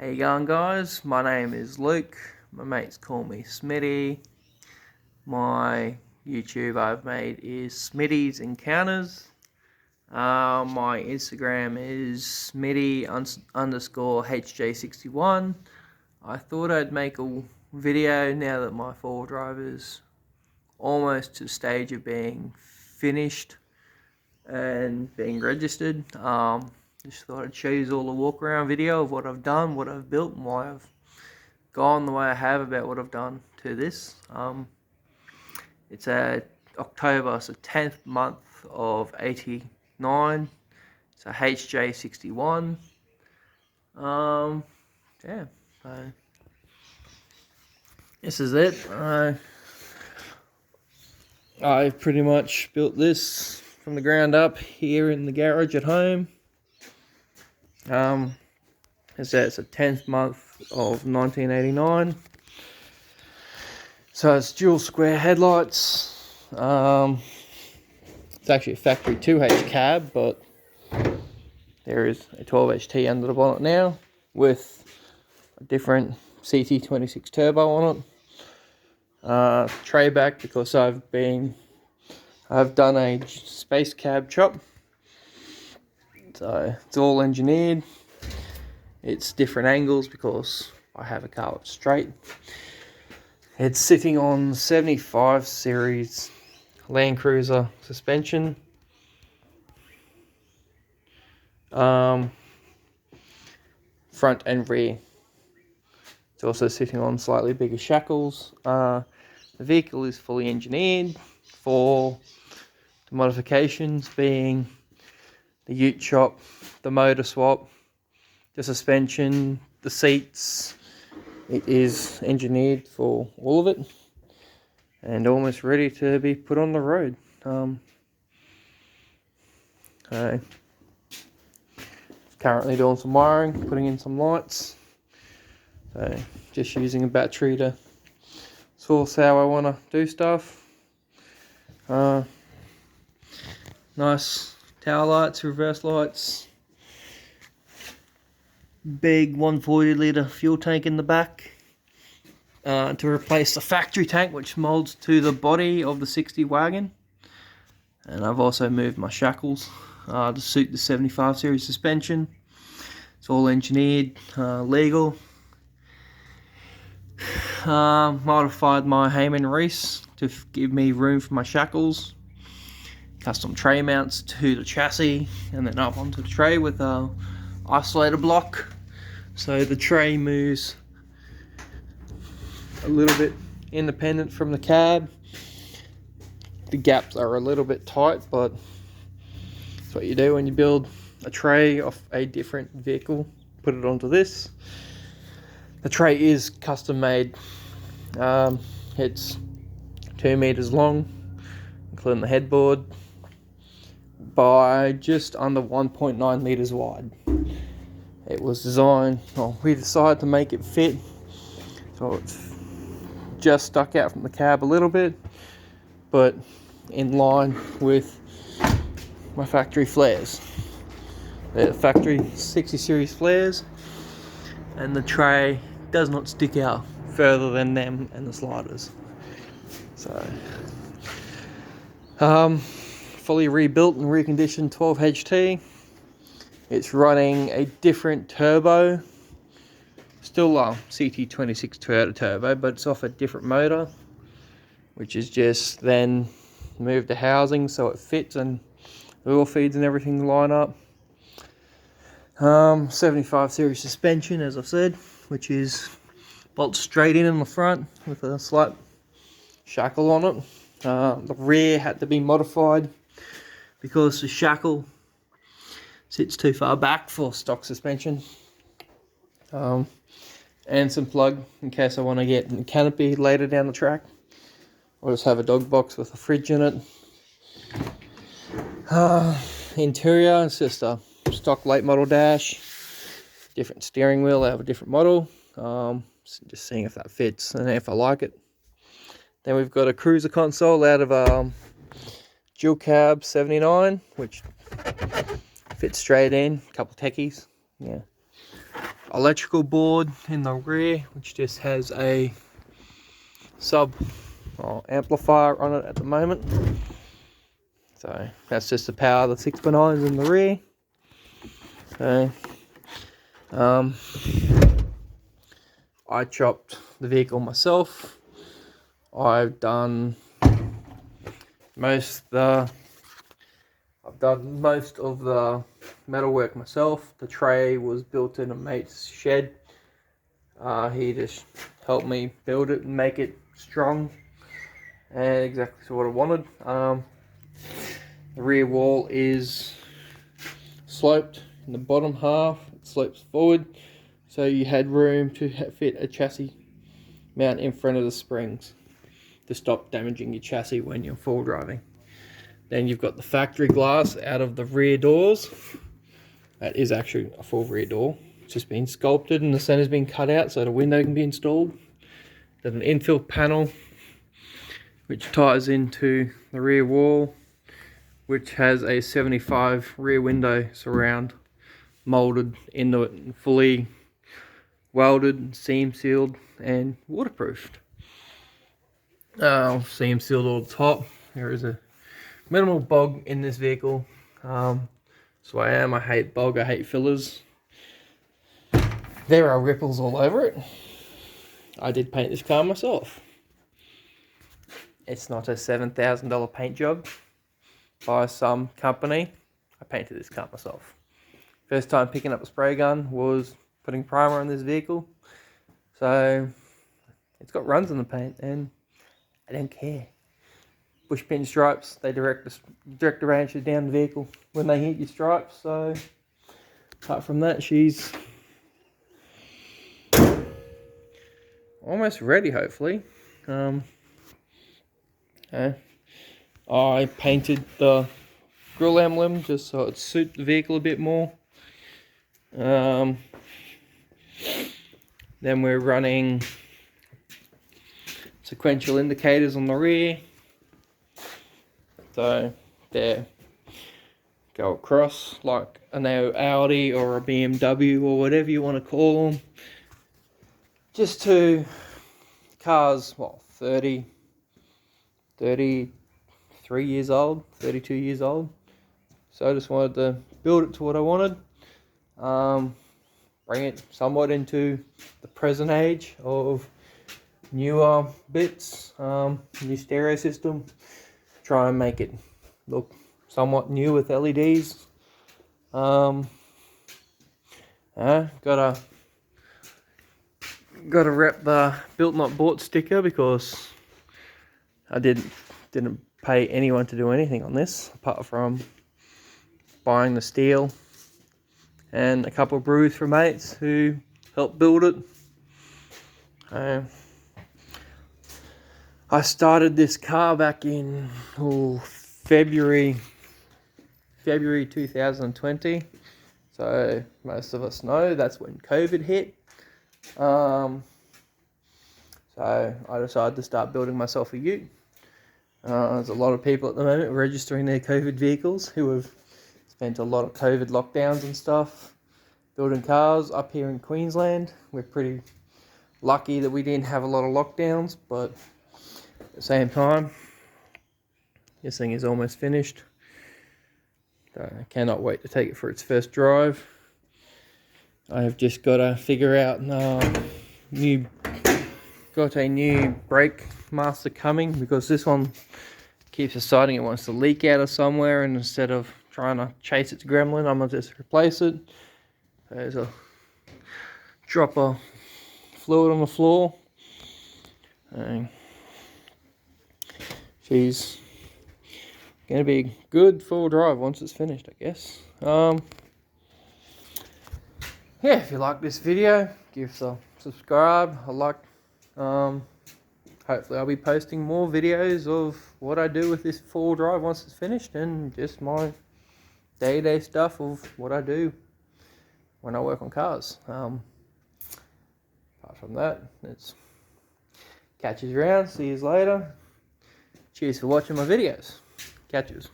How you going, guys? My name is Luke. My mates call me Smitty. My YouTube I've made is Smitty's Encounters. My Instagram is Smitty_hj61. I thought I'd make a video now that my 4-wheel drive is almost to the stage of being finished and being registered. Just thought I'd show you all the walk around video of what I've done, what I've built, and why I've gone the way I have about what I've done to this. It's October, so 10th month of 89. It's a hj61. Yeah, so this is it. I've pretty much built this from the ground up here in the garage at home. It's a 10th month of 1989. So it's dual square headlights. It's actually a factory 2H cab, but there is a 12HT under the bonnet now with a different CT26 turbo on it. Tray back because I've done a space cab chop. So it's all engineered. It's different angles because I have a car that's straight. It's sitting on 75 series landcruiser suspension. Front and rear. It's also sitting on slightly bigger shackles. The vehicle is fully engineered for the modifications being the ute chop, the motor swap, the suspension, the seats. It is engineered for all of it and almost ready to be put on the road. Currently doing some wiring, putting in some lights. So just using a battery to source how I want to do stuff. Nice tail lights, reverse lights. Big 140 litre fuel tank in the back to replace the factory tank which molds to the body of the 60 wagon. And I've also moved my shackles to suit the 75 series suspension. It's all engineered, legal. Modified my Heyman Reese to give me room for my shackles. Custom tray mounts to the chassis and then up onto the tray with a isolator block, so the tray moves a little bit independent from the cab. The gaps are a little bit tight, but that's what you do when you build a tray off a different vehicle. Put it onto this. The tray is custom made. It's 2 meters long, including the headboard, by just under 1.9 meters wide. It was designed, well, we decided to make it fit, so it's just stuck out from the cab a little bit, but in line with my factory flares. They're factory 60 series flares, and the tray does not stick out further than them and the sliders. So fully rebuilt and reconditioned 12HT. It's running a different turbo, still CT26 Toyota turbo, but it's off a different motor, which is just then moved the housing so it fits and the oil feeds and everything line up. 75 series suspension, as I've said, which is bolts straight in the front with a slight shackle on it. The rear had to be modified because the shackle sits too far back for stock suspension. And some plug in case I want to get a canopy later down the track, or just have a dog box with a fridge in it. Interior, it's just a stock late model dash, different steering wheel. I have a different model. Just seeing if that fits and if I like it. Then we've got a cruiser console out of a dual cab 79, which fits straight in. A couple techies, yeah. electrical board in the rear, which just has a sub amplifier on it at the moment. So that's just to power the 6x9s in the rear. So I chopped the vehicle myself. I've done most of the metal work myself. The tray was built in a mate's shed. He just helped me build it and make it strong and exactly what I wanted. The rear wall is sloped in the bottom half. It slopes forward, so you had room to fit a chassis mount in front of the springs to stop damaging your chassis when you're full driving. Then you've got the factory glass out of the rear doors. That is actually a full rear door. It's just been sculpted and the center's been cut out so the window can be installed. There's an infill panel which ties into the rear wall, which has a 75 rear window surround molded into it and fully welded, seam sealed and waterproofed. Seam sealed all the top. There is a minimal bog in this vehicle. So I hate bog, I hate fillers. There are ripples all over it. I did paint this car myself. It's not a $7,000 paint job by some company. I painted this car myself. First time picking up a spray gun was putting primer on this vehicle. So it's got runs on the paint and I don't care. Bush pin stripes, they direct the rancher down the vehicle when they hit your stripes. So apart from that, she's almost ready, hopefully. I painted the grille emblem just so it suit the vehicle a bit more. Then we're running sequential indicators on the rear. So they go across like an Audi or a BMW or whatever you want to call them. Just to cars, 33 years old, 32 years old. So I just wanted to build it to what I wanted. Bring it somewhat into the present age of newer bits, new stereo system. Try and make it look somewhat new with LEDs. Gotta rep the built not bought sticker because I didn't pay anyone to do anything on this apart from buying the steel and a couple of brews from mates who helped build it. I started this car back in February 2020. So most of us know that's when COVID hit. So I decided to start building myself a ute. There's a lot of people at the moment registering their COVID vehicles who have spent a lot of COVID lockdowns and stuff building cars up here in Queensland. We're pretty lucky that we didn't have a lot of lockdowns, but at the same time, this thing is almost finished. I cannot wait to take it for its first drive. I have just got to figure out got a new brake master coming because this one keeps deciding it wants to leak out of somewhere, and instead of trying to chase its gremlin, I'm going to just replace it. There's a drop of fluid on the floor. And she's going to be good full drive once it's finished, I guess. Yeah, if you like this video, give us a subscribe, a like. Hopefully I'll be posting more videos of what I do with this full drive once it's finished, and just my day-to-day stuff of what I do when I work on cars. Apart from that, it's catches around. See you later. Cheers for watching my videos. Catches.